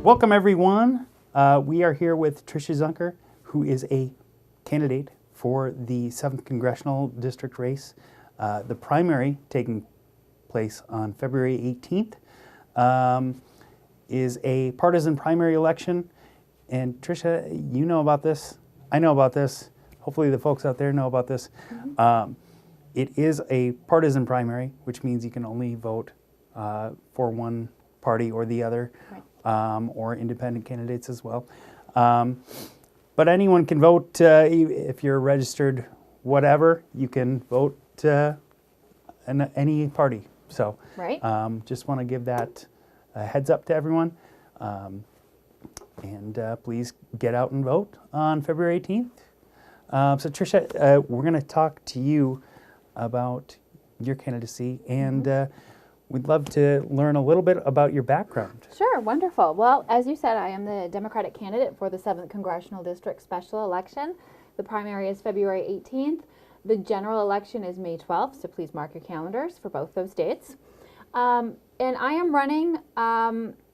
Welcome, everyone. We are here with Tricia Zunker, who is a candidate for the 7th Congressional District race. The primary, taking place on February 18th, is a partisan primary election. And Tricia, you know about this. I know about this. Hopefully the folks out there know about this. Mm-hmm. It is a partisan primary, which means you can only vote for one party or the other, right. Or independent candidates as well. But anyone can vote. If you're registered whatever, you can vote any party. So right. Just want to give that a heads up to everyone. And please get out and vote on February 18th. So Tricia, we're going to talk to you about your candidacy, and we'd love to learn a little bit about your background. Sure, wonderful. Well, as you said, I am the Democratic candidate for the 7th Congressional District special election. The primary is February 18th. The general election is May 12th, so please mark your calendars for both those dates. And I am running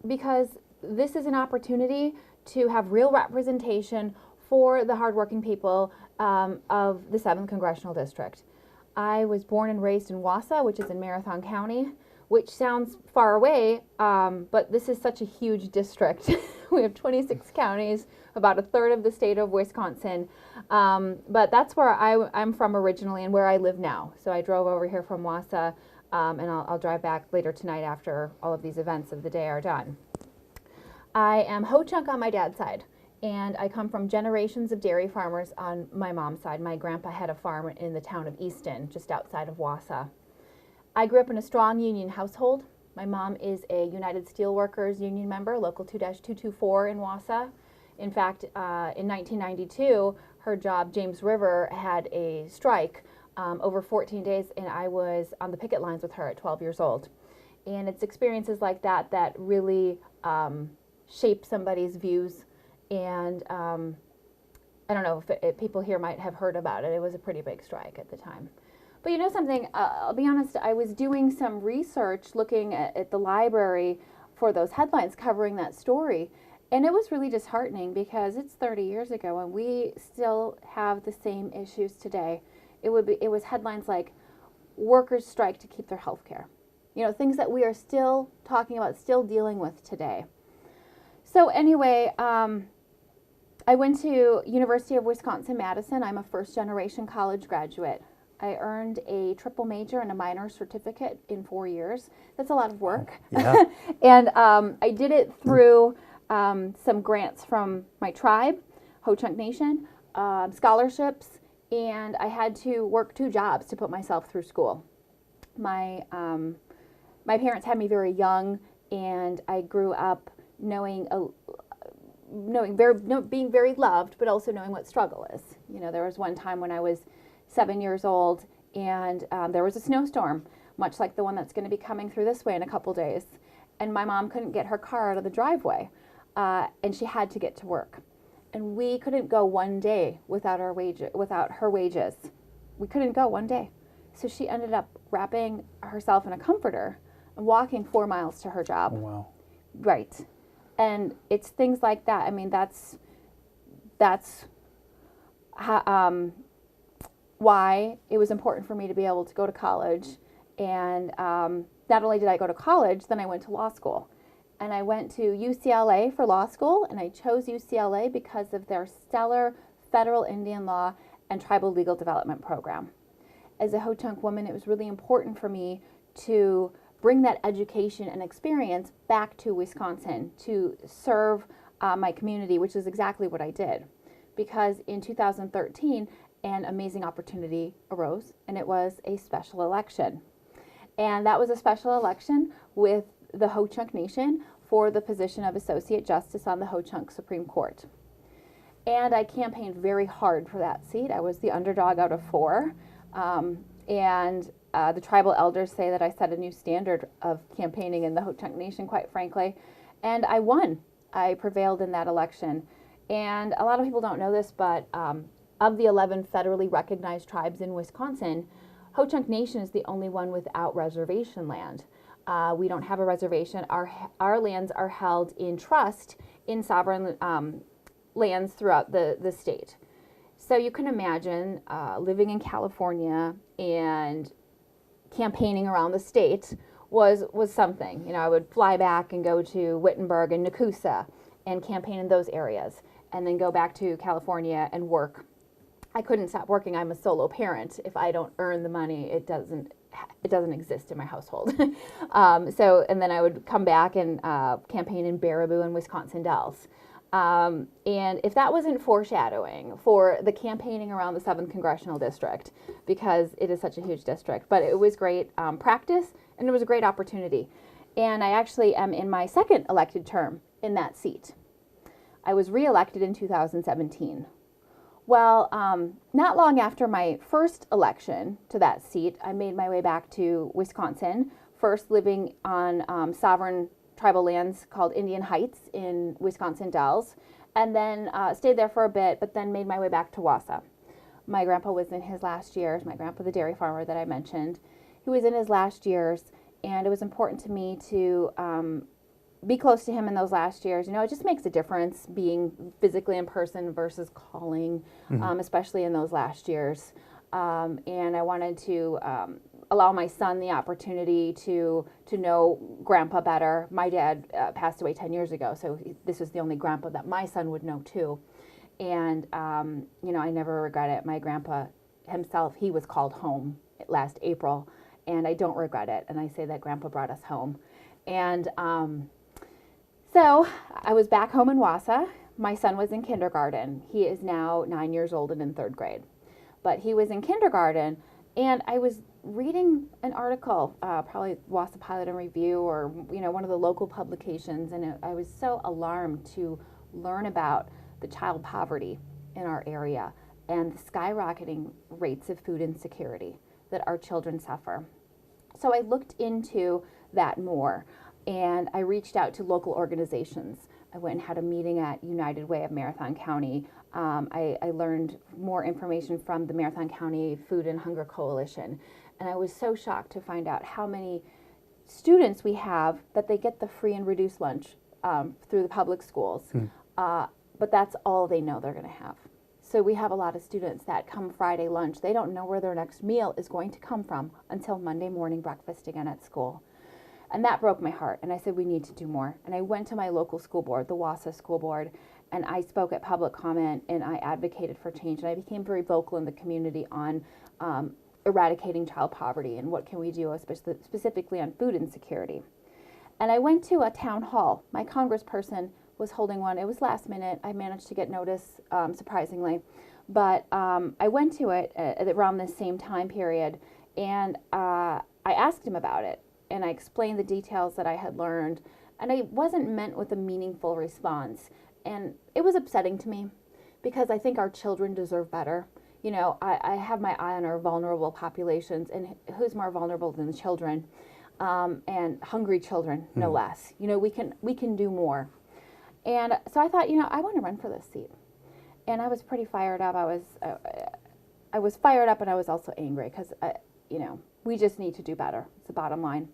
because this is an opportunity to have real representation for the hardworking people of the 7th Congressional District. I was born and raised in Wausau, which is in Marathon County, which sounds far away, but this is such a huge district. We have 26 counties, about a third of the state of Wisconsin, but that's where I'm from originally and where I live now. So I drove over here from Wausau, and I'll drive back later tonight after all of these events of the day are done. I am Ho-Chunk on my dad's side, and I come from generations of dairy farmers on my mom's side. My grandpa had a farm in the town of Easton, just outside of Wausau. I grew up in a strong union household. My mom is a United Steelworkers Union member, Local 2-224 in Wausau. In fact, in 1992, her job, James River, had a strike over 14 days, and I was on the picket lines with her at 12 years old. And it's experiences like that that really shape somebody's views. And I don't know if people here might have heard about it. It was a pretty big strike at the time. But you know something, I'll be honest, I was doing some research looking at the library for those headlines covering that story, and it was really disheartening because it's 30 years ago and we still have the same issues today. It was headlines like, workers strike to keep their health care. You know, things that we are still talking about, still dealing with today. So anyway, I went to University of Wisconsin-Madison. I'm a first-generation college graduate. I earned a triple major and a minor certificate in 4 years. That's a lot of work. Yeah. And I did it through some grants from my tribe, Ho-Chunk Nation, scholarships, and I had to work 2 jobs to put myself through school. My parents had me very young, and I grew up being very loved, but also knowing what struggle is. You know, there was one time when I was 7 years old, and there was a snowstorm, much like the one that's going to be coming through this way in a couple days. And my mom couldn't get her car out of the driveway, and she had to get to work. And we couldn't go one day without her wages. We couldn't go one day. So she ended up wrapping herself in a comforter and walking 4 miles to her job. Oh, wow. Right. And it's things like that. I mean, that's how, why it was important for me to be able to go to college. And not only did I go to college, then I went to law school. And I went to UCLA for law school, and I chose UCLA because of their stellar federal Indian law and tribal legal development program. As a Ho-Chunk woman, it was really important for me to bring that education and experience back to Wisconsin to serve my community, which is exactly what I did. Because in 2013, an amazing opportunity arose, and it was a special election. And that was a special election with the Ho-Chunk Nation for the position of Associate Justice on the Ho-Chunk Supreme Court. And I campaigned very hard for that seat. I was the underdog out of 4. The tribal elders say that I set a new standard of campaigning in the Ho-Chunk Nation, quite frankly. And I won. I prevailed in that election. And a lot of people don't know this, but of the 11 federally recognized tribes in Wisconsin, Ho-Chunk Nation is the only one without reservation land. We don't have a reservation. Our lands are held in trust in sovereign lands throughout the state. So you can imagine living in California and campaigning around the state was something. You know, I would fly back and go to Wittenberg and Nakusa and campaign in those areas, and then go back to California and work. I couldn't stop working. I'm a solo parent. If I don't earn the money, it doesn't exist in my household. And then I would come back and campaign in Baraboo and Wisconsin Dells. And if that wasn't foreshadowing for the campaigning around the 7th Congressional District, because it is such a huge district, but it was great practice, and it was a great opportunity. And I actually am in my second elected term in that seat. I was reelected in 2017. Well, not long after my first election to that seat, I made my way back to Wisconsin, first living on sovereign tribal lands called Indian Heights in Wisconsin Dells, and then stayed there for a bit, but then made my way back to Wausau. My grandpa was in his last years, my grandpa, the dairy farmer that I mentioned. He was in his last years, and it was important to me to be close to him in those last years. You know, it just makes a difference being physically in person versus calling, especially in those last years. And I wanted to allow my son the opportunity to know Grandpa better. My dad passed away 10 years ago, so this was the only Grandpa that my son would know too. And, you know, I never regret it. My grandpa himself, he was called home last April, and I don't regret it. And I say that Grandpa brought us home. And so I was back home in Wausau. My son was in kindergarten. He is now 9 years old and in 3rd grade. But he was in kindergarten, and I was reading an article, probably Wausau Pilot and Review, or, you know, one of the local publications, and I was so alarmed to learn about the child poverty in our area and the skyrocketing rates of food insecurity that our children suffer. So I looked into that more, and I reached out to local organizations. I went and had a meeting at United Way of Marathon County. I learned more information from the Marathon County Food and Hunger Coalition. And I was so shocked to find out how many students we have that they get the free and reduced lunch through the public schools. But that's all they know they're going to have. So we have a lot of students that come Friday lunch, they don't know where their next meal is going to come from until Monday morning breakfast again at school. And that broke my heart. And I said, we need to do more. And I went to my local school board, the Wausau School Board, and I spoke at public comment, and I advocated for change. And I became very vocal in the community on eradicating child poverty and what can we do, specifically on food insecurity. And I went to a town hall. My congressperson was holding one. It was last minute. I managed to get notice, surprisingly. But I went to it around the same time period, and I asked him about it. And I explained the details that I had learned, and I wasn't met with a meaningful response. And it was upsetting to me, because I think our children deserve better. You know, I have my eye on our vulnerable populations, and who's more vulnerable than the children, and hungry children, no less. You know, we can do more. And so I thought, you know, I want to run for this seat. And I was pretty fired up. I was fired up, and I was also angry, because, you know, we just need to do better. It's the bottom line.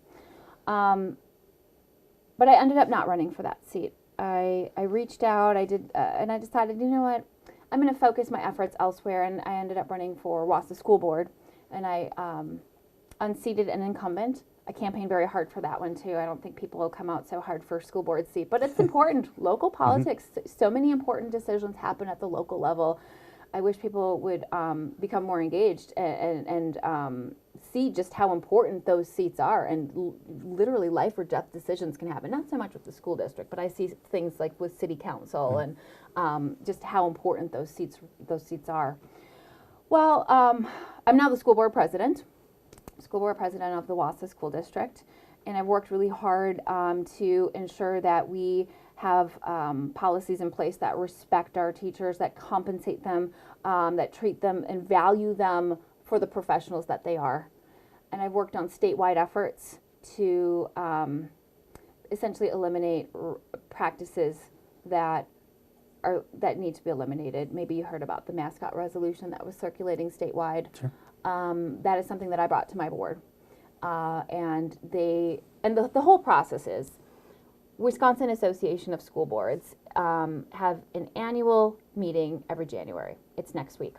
But I ended up not running for that seat. I reached out, and I decided, you know what, I'm going to focus my efforts elsewhere, and I ended up running for Wausau School Board, and I unseated an incumbent. I campaigned very hard for that one, too. I don't think people will come out so hard for a school board seat, but it's important. Local politics, so many important decisions happen at the local level. I wish people would become more engaged and see just how important those seats are, and literally life or death decisions can happen. Not so much with the school district, but I see things like with city council and just how important those seats are. Well, I'm now the school board president of the Wausau School District, and I've worked really hard to ensure that we have policies in place that respect our teachers, that compensate them, that treat them and value them for the professionals that they are. And I've worked on statewide efforts to essentially eliminate practices that need to be eliminated. Maybe you heard about the mascot resolution that was circulating statewide. Sure. That is something that I brought to my board. and the whole process is Wisconsin Association of School Boards have an annual meeting every January. It's next week.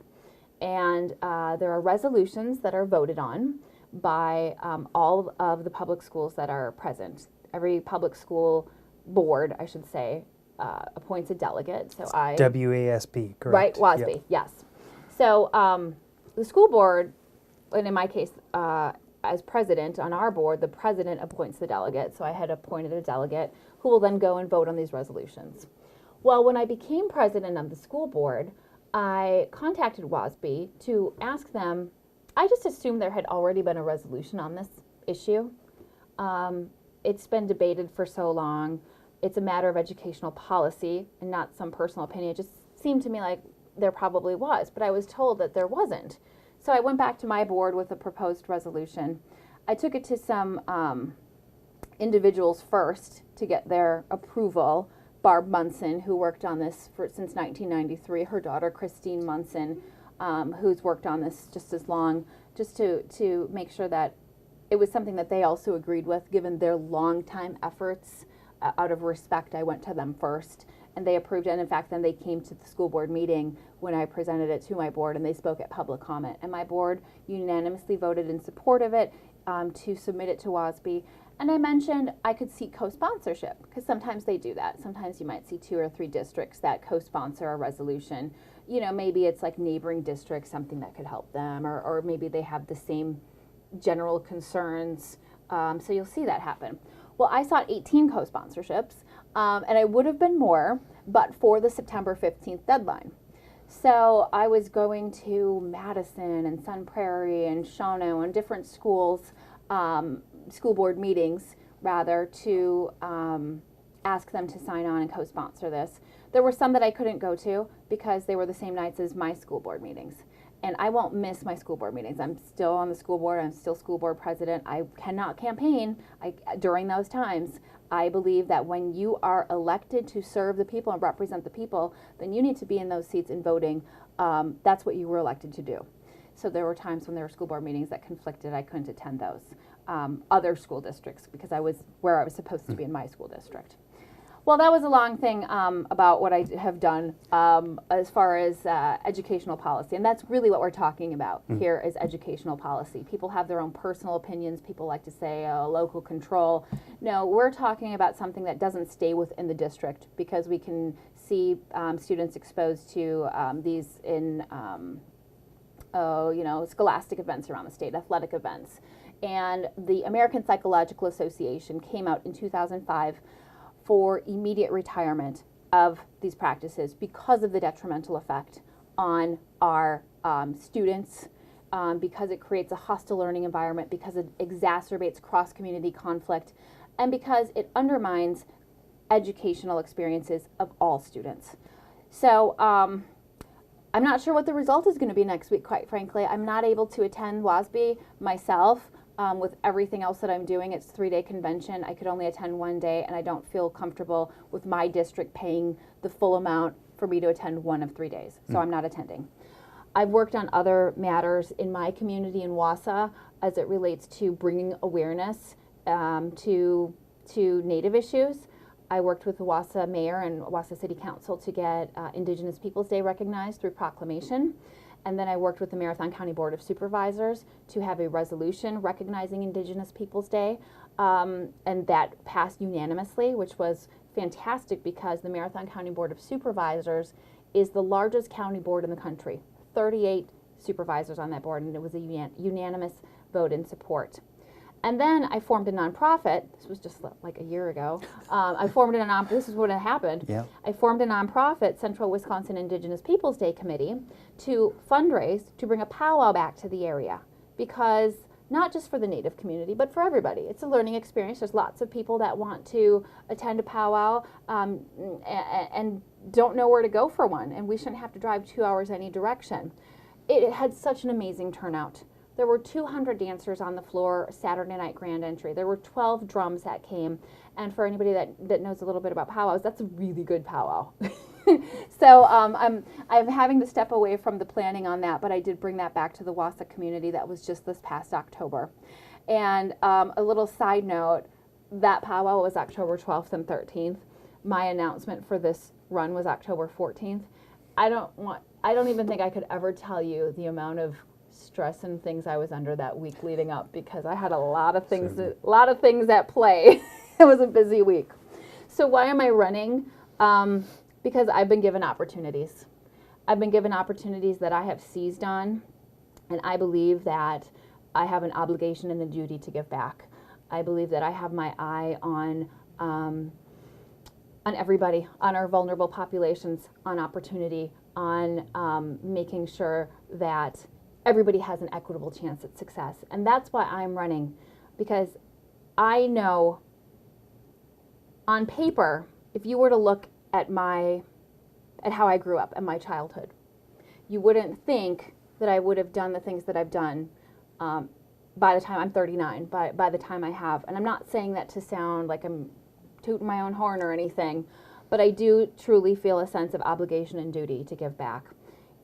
And there are resolutions that are voted on by all of the public schools that are present. Every public school board, I should say, appoints a delegate. So WASB, correct? Right, WASB, Yep. yes. So the school board, and in my case, as president on our board, the president appoints the delegate. So I had appointed a delegate who will then go and vote on these resolutions. Well, when I became president of the school board, I contacted WASB to ask them. I just assumed there had already been a resolution on this issue. It's been debated for so long. It's a matter of educational policy and not some personal opinion. It just seemed to me like there probably was, but I was told that there wasn't. So I went back to my board with a proposed resolution. I took it to some individuals first to get their approval. Barb Munson, who worked on this since 1993, her daughter Christine Munson, who's worked on this just as long, just to make sure that it was something that they also agreed with, given their long-time efforts. Out of respect, I went to them first, and they approved it. And in fact, then they came to the school board meeting when I presented it to my board, and they spoke at public comment. And my board unanimously voted in support of it to submit it to WASB. And I mentioned I could seek co-sponsorship, because sometimes they do that. Sometimes you might see 2 or 3 districts that co-sponsor a resolution. You know, maybe it's like neighboring districts, something that could help them, or maybe they have the same general concerns. So you'll see that happen. Well, I sought 18 co-sponsorships, and I would have been more, but for the September 15th deadline. So I was going to Madison and Sun Prairie and Shawano and different schools, school board meetings, rather, to ask them to sign on and co-sponsor this. There were some that I couldn't go to because they were the same nights as my school board meetings. And I won't miss my school board meetings. I'm still on the school board. I'm still school board president. I cannot campaign during those times. I believe that when you are elected to serve the people and represent the people, then you need to be in those seats and voting. That's what you were elected to do. So there were times when there were school board meetings that conflicted. I couldn't attend those. Other school districts, because I was where I was supposed to be in my school district. Well, that was a long thing about what I have done as far as educational policy. And that's really what we're talking about here is educational policy. People have their own personal opinions. People like to say local control. No, we're talking about something that doesn't stay within the district, because we can see students exposed to these in scholastic events around the state, athletic events. And the American Psychological Association came out in 2005 for immediate retirement of these practices because of the detrimental effect on our students, because it creates a hostile learning environment, because it exacerbates cross-community conflict, and because it undermines educational experiences of all students. So I'm not sure what the result is going to be next week, quite frankly. I'm not able to attend WASB myself. With everything else that I'm doing, it's a 3-day convention. I could only attend 1 day, and I don't feel comfortable with my district paying the full amount for me to attend 1 of 3 days. So I'm not attending. I've worked on other matters in my community in Wausau as it relates to bringing awareness to Native issues. I worked with the Wausau Mayor and Wausau City Council to get Indigenous Peoples Day recognized through proclamation. And then I worked with the Marathon County Board of Supervisors to have a resolution recognizing Indigenous Peoples Day. And that passed unanimously, which was fantastic because the Marathon County Board of Supervisors is the largest county board in the country. 38 supervisors on that board, and it was a unanimous vote in support. And then I formed a nonprofit. This was just like a year ago. This is when it happened. Yeah. I formed a nonprofit, Central Wisconsin Indigenous Peoples Day Committee, to fundraise to bring a powwow back to the area. Because not just for the Native community, but for everybody. It's a learning experience. There's lots of people that want to attend a powwow and don't know where to go for one. And we shouldn't have to drive 2 hours any direction. It had such an amazing turnout. There were 200 dancers on the floor, Saturday night grand entry. There were 12 drums that came. And for anybody that knows a little bit about powwows, that's a really good powwow. So I'm having to step away from the planning on that, but I did bring that back to the Wausau community. That was just this past October. And a little side note, that powwow was October 12th and 13th. My announcement for this run was October 14th. I don't even think I could ever tell you the amount of stress and things I was under that week leading up, because I had a lot of things at play. It was a busy week. So why am I running? Because I've been given opportunities. I've been given opportunities that I have seized on, and I believe that I have an obligation and a duty to give back. I believe that I have my eye on everybody, on our vulnerable populations, on opportunity, on making sure that everybody has an equitable chance at success. And that's why I'm running, because I know on paper, if you were to look at how I grew up and my childhood, you wouldn't think that I would have done the things that I've done by the time I'm 39, by the time I have. And I'm not saying that to sound like I'm tooting my own horn or anything, but I do truly feel a sense of obligation and duty to give back.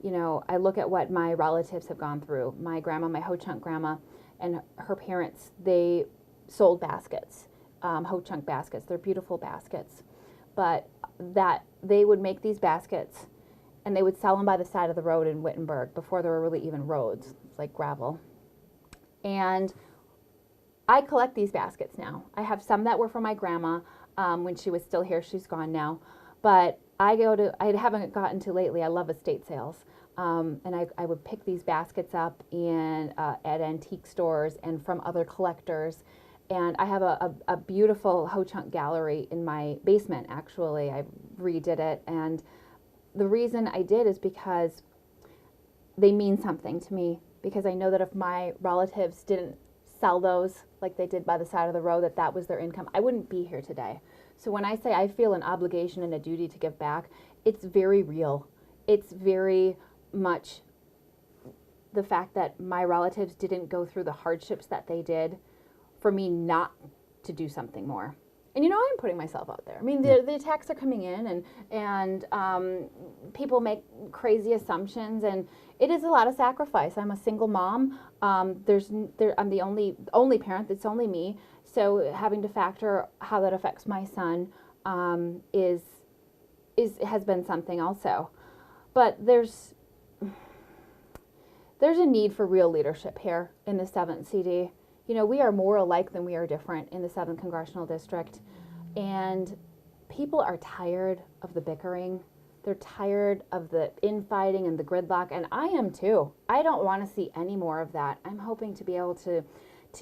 You know, I look at what my relatives have gone through. My grandma, my Ho-Chunk grandma, and her parents, they sold baskets, Ho-Chunk baskets. They're beautiful baskets. But that they would make these baskets and they would sell them by the side of the road in Wittenberg before there were really even roads. It's like gravel. And I collect these baskets now. I have some that were from my grandma when she was still here. She's gone now. But I haven't gotten to lately. I love estate sales. And I would pick these baskets up at antique stores and from other collectors. And I have a beautiful Ho-Chunk gallery in my basement, actually. I redid it. And the reason I did is because they mean something to me. Because I know that if my relatives didn't sell those like they did by the side of the road, that was their income, I wouldn't be here today. So when I say I feel an obligation and a duty to give back, it's very real. It's very much the fact that my relatives didn't go through the hardships that they did for me not to do something more. And you know, I'm putting myself out there. I mean, the attacks are coming in, and people make crazy assumptions, and it is a lot of sacrifice. I'm a single mom. I'm the only parent. It's only me. So having to factor how that affects my son has been something also. But there's a need for real leadership here in the 7th CD. You know, we are more alike than we are different in the 7th Congressional District. And people are tired of the bickering. They're tired of the infighting and the gridlock. And I am too. I don't want to see any more of that. I'm hoping to be able to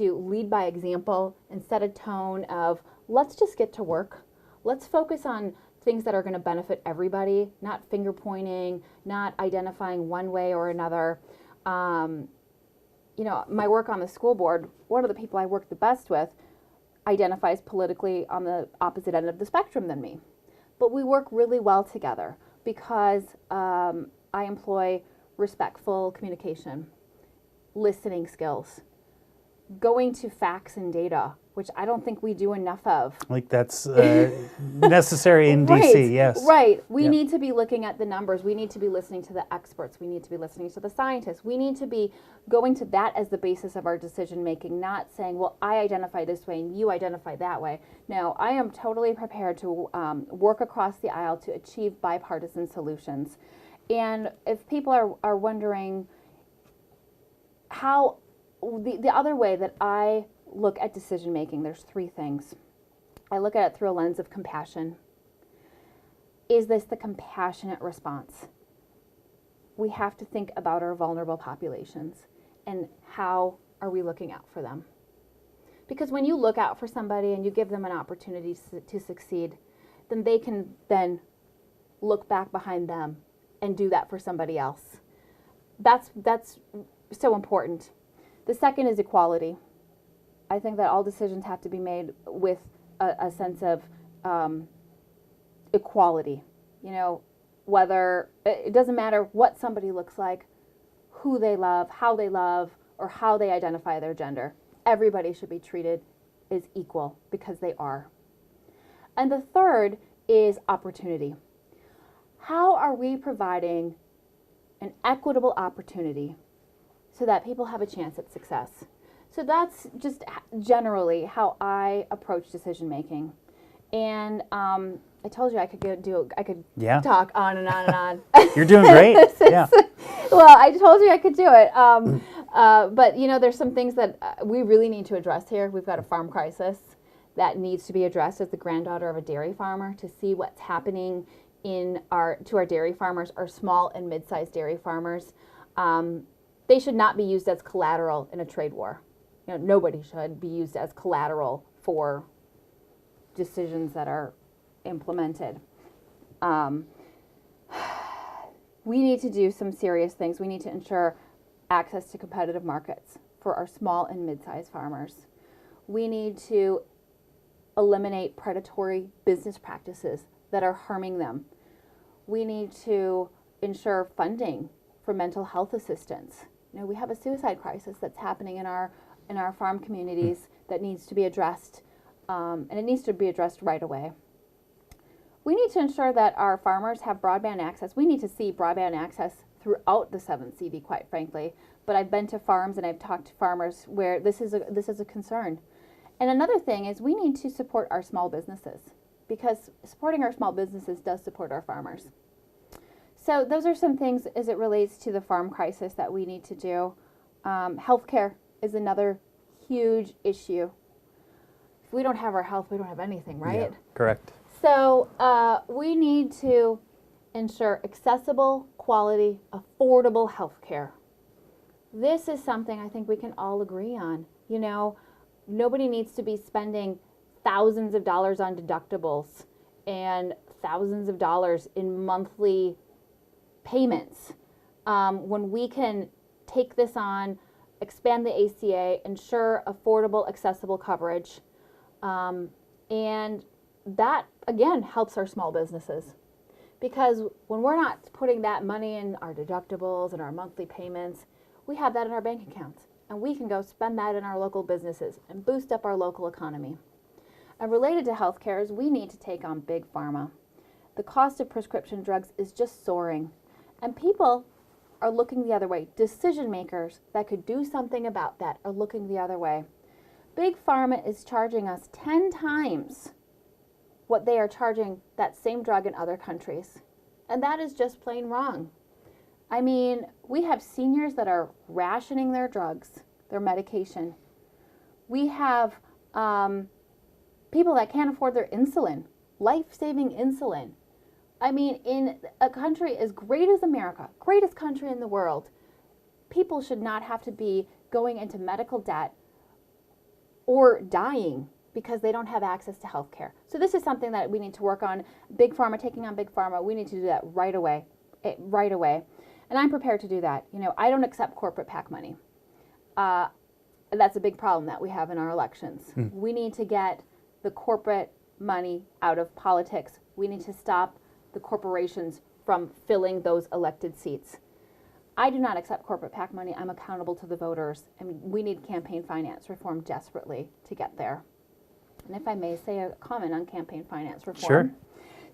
lead by example and set a tone of, let's just get to work. Let's focus on things that are going to benefit everybody, not finger pointing, not identifying one way or another. You know, my work on the school board, one of the people I work the best with identifies politically on the opposite end of the spectrum than me. But we work really well together because I employ respectful communication, listening skills, going to facts and data, which I don't think we do enough of. Like that's necessary in Right, DC, yes. Right. We need to be looking at the numbers. We need to be listening to the experts. We need to be listening to the scientists. We need to be going to that as the basis of our decision making, not saying, well, I identify this way and you identify that way. No, I am totally prepared to work across the aisle to achieve bipartisan solutions. And if people are wondering how, the other way that I look at decision making, there's three things. I look at it through a lens of compassion. Is this the compassionate response? We have to think about our vulnerable populations and how are we looking out for them? Because when you look out for somebody and you give them an opportunity to succeed, then they can then look back behind them and do that for somebody else. That's so important. The second is equality. I think that all decisions have to be made with a sense of equality. You know, whether it doesn't matter what somebody looks like, who they love, or how they identify their gender. Everybody should be treated as equal because they are. And the third is opportunity. How are we providing an equitable opportunity so that people have a chance at success? So that's just generally how I approach decision making. And I told you I could Yeah. talk on and on and on. You're doing great. Yeah. Well, I told you I could do it. But you know, there's some things that we really need to address here. We've got a farm crisis that needs to be addressed. As the granddaughter of a dairy farmer, to see what's happening to our dairy farmers, our small and mid-sized dairy farmers. They should not be used as collateral in a trade war. You know, nobody should be used as collateral for decisions that are implemented. We need to do some serious things. We need to ensure access to competitive markets for our small and mid-sized farmers. We need to eliminate predatory business practices that are harming them. We need to ensure funding for mental health assistance. You know, we have a suicide crisis that's happening in our farm communities that needs to be addressed, and it needs to be addressed right away. We need to ensure that our farmers have broadband access. We need to see broadband access throughout the 7th CD, quite frankly. But I've been to farms and I've talked to farmers where this is a concern. And another thing is we need to support our small businesses, because supporting our small businesses does support our farmers. So those are some things as it relates to the farm crisis that we need to do. Healthcare is another huge issue. If we don't have our health, we don't have anything, right? Yeah, correct. So we need to ensure accessible, quality, affordable health care. This is something I think we can all agree on. You know, nobody needs to be spending thousands of dollars on deductibles and thousands of dollars in monthly payments when we can take this on, expand the ACA, ensure affordable, accessible coverage, and that, again, helps our small businesses. Because when we're not putting that money in our deductibles and our monthly payments, we have that in our bank accounts. And we can go spend that in our local businesses and boost up our local economy. And related to healthcare is we need to take on big pharma. The cost of prescription drugs is just soaring. And people are looking the other way. Decision makers that could do something about that are looking the other way. Big pharma is charging us 10 times what they are charging that same drug in other countries. And that is just plain wrong. I mean, we have seniors that are rationing their drugs, their medication. We have people that can't afford their insulin, life-saving insulin. I mean, in a country as great as America, greatest country in the world, people should not have to be going into medical debt or dying because they don't have access to health care. So this is something that we need to work on. Big pharma, taking on big pharma, we need to do that right away, right away. And I'm prepared to do that. You know, I don't accept corporate PAC money. That's a big problem that we have in our elections. We need to get the corporate money out of politics. We need to stop the corporations from filling those elected seats. I do not accept corporate PAC money. I'm accountable to the voters, and we need campaign finance reform desperately to get there. And if I may say a comment on campaign finance reform. Sure.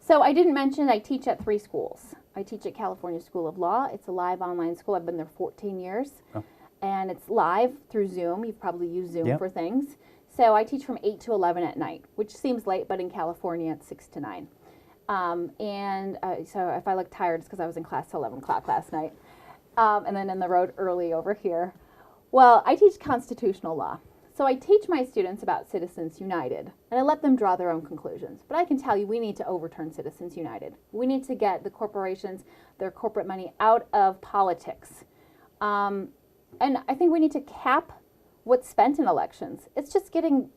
So I didn't mention I teach at 3 schools. I teach at California School of Law. It's a live online school. I've been there 14 years. Oh. And it's live through Zoom. You've probably used Zoom Yep. for things. So I teach from 8 to 11 at night, which seems late, but in California it's 6 to 9. So if I look tired, it's because I was in class till 11 o'clock last night. And then in the road early over here. Well, I teach constitutional law. So I teach my students about Citizens United, and I let them draw their own conclusions. But I can tell you we need to overturn Citizens United. We need to get the corporations, their corporate money out of politics. And I think we need to cap what's spent in elections. It's just getting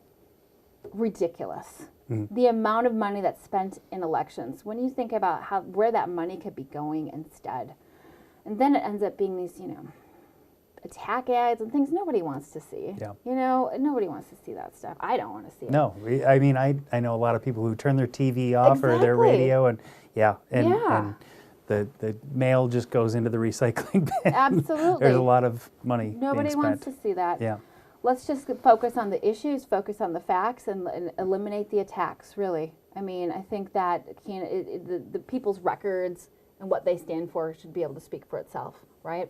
ridiculous. The amount of money that's spent in elections. When you think about where that money could be going instead. And then it ends up being these, attack ads and things nobody wants to see. Yeah. Nobody wants to see that stuff. I don't want to see it. No, I mean, I know a lot of people who turn their TV off or their Exactly. radio, and Yeah. and the mail just goes into the recycling bin. Absolutely. There's a lot of money Nobody being wants spent. to see that. Yeah. Let's just focus on the issues, focus on the facts, and eliminate the attacks, really. I mean, I think that the people's records and what they stand for should be able to speak for itself, right?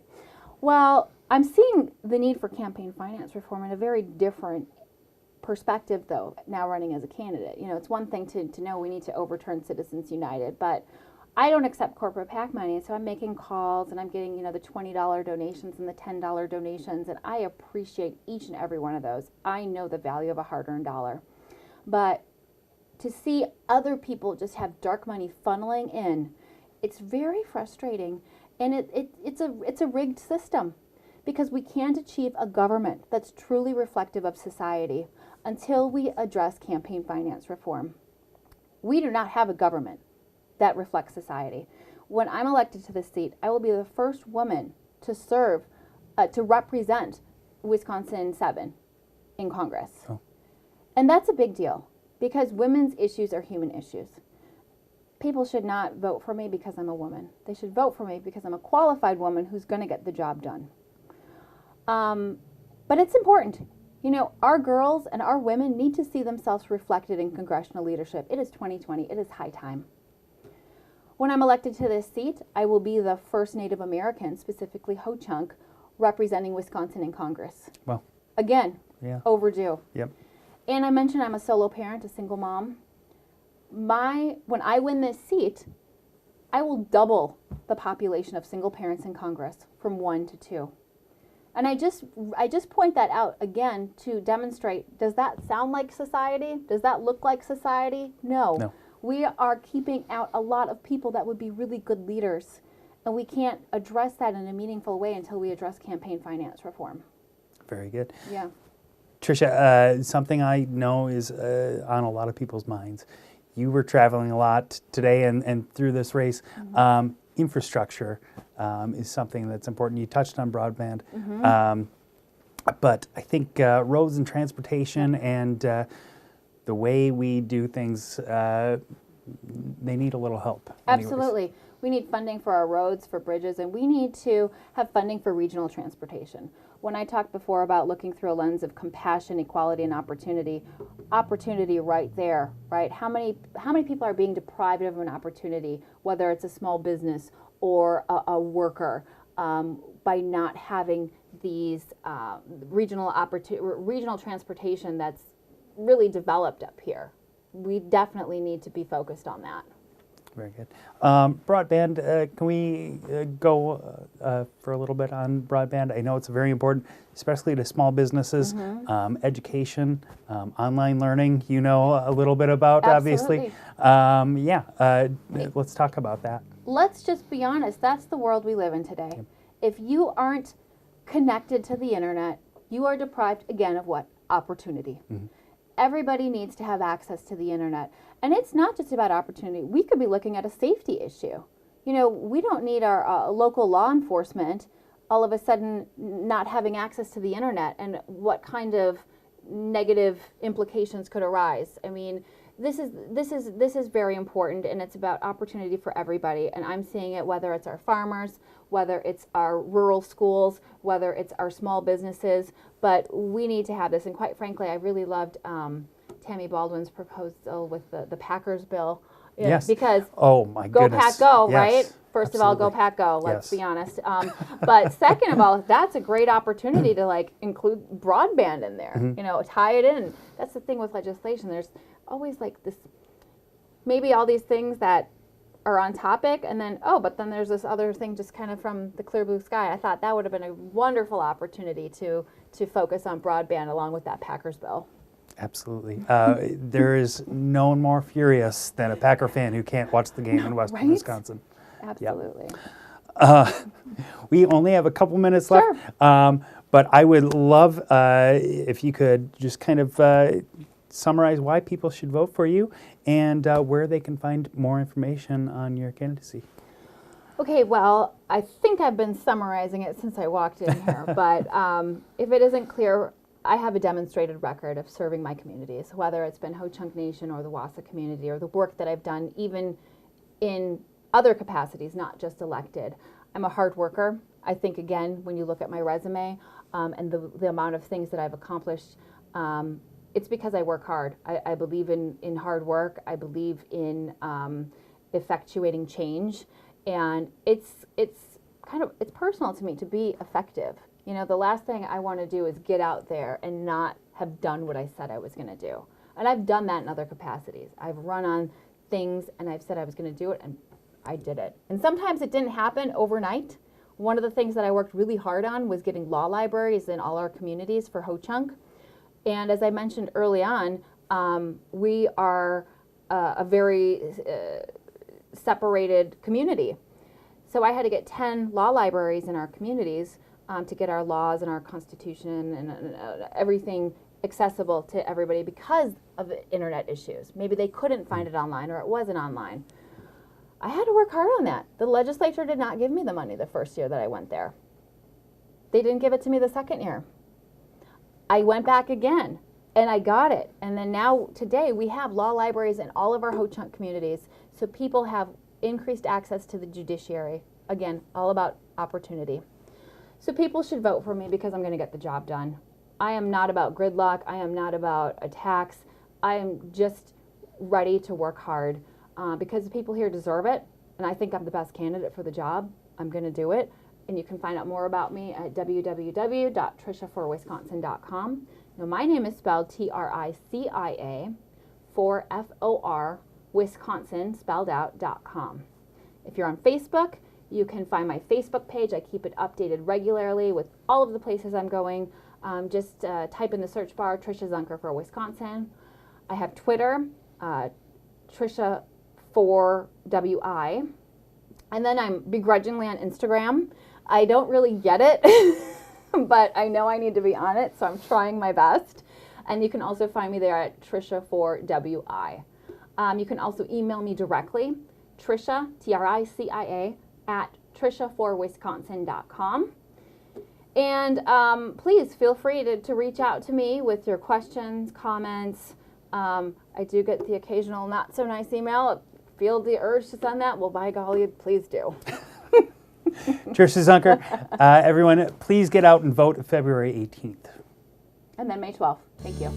Well, I'm seeing the need for campaign finance reform in a very different perspective, though, now running as a candidate. You know, it's one thing to know we need to overturn Citizens United, but I don't accept corporate PAC money, so I'm making calls and I'm getting, you know, the $20 donations and the $10 donations, and I appreciate each and every one of those. I know the value of a hard-earned dollar. But to see other people just have dark money funneling in, it's very frustrating, and it's a rigged system, because we can't achieve a government that's truly reflective of society until we address campaign finance reform. We do not have a government that reflects society. When I'm elected to this seat, I will be the first woman to serve, to represent Wisconsin 7 in Congress. Oh. And that's a big deal, because women's issues are human issues. People should not vote for me because I'm a woman. They should vote for me because I'm a qualified woman who's going to get the job done. But it's important. You know, our girls and our women need to see themselves reflected in congressional leadership. It is 2020. It is high time. When I'm elected to this seat, I will be the first Native American, specifically Ho-Chunk, representing Wisconsin in Congress. Well, again, yeah. Overdue. Yep. And I mentioned I'm a solo parent, a single mom. When I win this seat, I will double the population of single parents in Congress from 1 to 2. And I just point that out again to demonstrate, does that sound like society? Does that look like society? No. We are keeping out a lot of people that would be really good leaders. And we can't address that in a meaningful way until we address campaign finance reform. Very good. Yeah. Tricia, something I know is on a lot of people's minds. You were traveling a lot today and through this race. Mm-hmm. Infrastructure is something that's important. You touched on broadband. Mm-hmm. But I think roads and transportation and the way we do things, they need a little help. Absolutely. Anyways. We need funding for our roads, for bridges, and we need to have funding for regional transportation. When I talked before about looking through a lens of compassion, equality, and opportunity right there, right? How many people are being deprived of an opportunity, whether it's a small business or a worker, by not having these regional transportation that's really developed up here. We definitely need to be focused on that. Very good. Broadband, can we go for a little bit on broadband? I know it's very important, especially to small businesses, mm-hmm. Education, online learning, you know a little bit about, Absolutely. Obviously. Let's talk about that. Let's just be honest. That's the world we live in today. Okay. If you aren't connected to the internet, you are deprived, again, of what? Opportunity. Mm-hmm. Everybody needs to have access to the internet. And it's not just about opportunity. We could be looking at a safety issue. You know, we don't need our local law enforcement all of a sudden not having access to the internet, and what kind of negative implications could arise. I mean, this is very important, and it's about opportunity for everybody. And I'm seeing it whether it's our farmers, whether it's our rural schools, whether it's our small businesses. But we need to have this. And quite frankly, I really loved Tammy Baldwin's proposal with the Packers bill. Yes. Because oh my go goodness. Pack Go, yes, right? First absolutely. of all, go Pack Go, let's yes. be honest. But second of all, that's a great opportunity to like include broadband in there, mm-hmm. you know, tie it in. That's the thing with legislation. There's always like this, maybe all these things that are on topic, and then, but then there's this other thing just kind of from the clear blue sky. I thought that would have been a wonderful opportunity to focus on broadband along with that Packers bill. Absolutely. There is no one more furious than a Packer fan who can't watch the game in western right? Wisconsin. Absolutely. Yep. We only have a couple minutes left, sure. But I would love if you could just kind of summarize why people should vote for you and where they can find more information on your candidacy. Okay, well, I think I've been summarizing it since I walked in here, but if it isn't clear, I have a demonstrated record of serving my communities, whether it's been Ho-Chunk Nation or the Wassa community, or the work that I've done even in other capacities, not just elected. I'm a hard worker. I think, again, when you look at my resume and the amount of things that I've accomplished, it's because I work hard. I believe in hard work. I believe in effectuating change. And it's personal to me to be effective You know, the last thing I want to do is get out there and not have done what I said I was going to do. And I've done that in other capacities. I've run on things and I've said I was going to do it, and I did it. And sometimes it didn't happen overnight. One of the things that I worked really hard on was getting law libraries in all our communities for Ho-Chunk. And as I mentioned early on, we are a very separated community. So I had to get 10 law libraries in our communities to get our laws and our constitution and everything accessible to everybody because of internet issues. Maybe they couldn't find it online or it wasn't online. I had to work hard on that. The legislature did not give me the money the first year that I went there. They didn't give it to me the second year. I went back again and I got it. And then now today we have law libraries in all of our Ho-Chunk communities, so people have increased access to the judiciary. Again, all about opportunity. So people should vote for me because I'm going to get the job done. I am not about gridlock. I am not about attacks. I am just ready to work hard because the people here deserve it. And I think I'm the best candidate for the job. I'm going to do it. And you can find out more about me at www.triciaforwisconsin.com. Now, my name is spelled Tricia for Wisconsin, spelled out.com. If you're on Facebook, you can find my Facebook page. I keep it updated regularly with all of the places I'm going. Just type in the search bar, Tricia Zunker for Wisconsin. I have Twitter, Tricia for WI. And then I'm begrudgingly on Instagram. I don't really get it, but I know I need to be on it, so I'm trying my best. And you can also find me there at Tricia for WI. You can also email me directly, Tricia, Tricia, at triciaforwisconsin.com. And please feel free to reach out to me with your questions, comments. I do get the occasional not so nice email. Feel the urge to send that? Well, by golly, please do. Tricia Zunker, everyone, please get out and vote February 18th. And then May 12th. Thank you.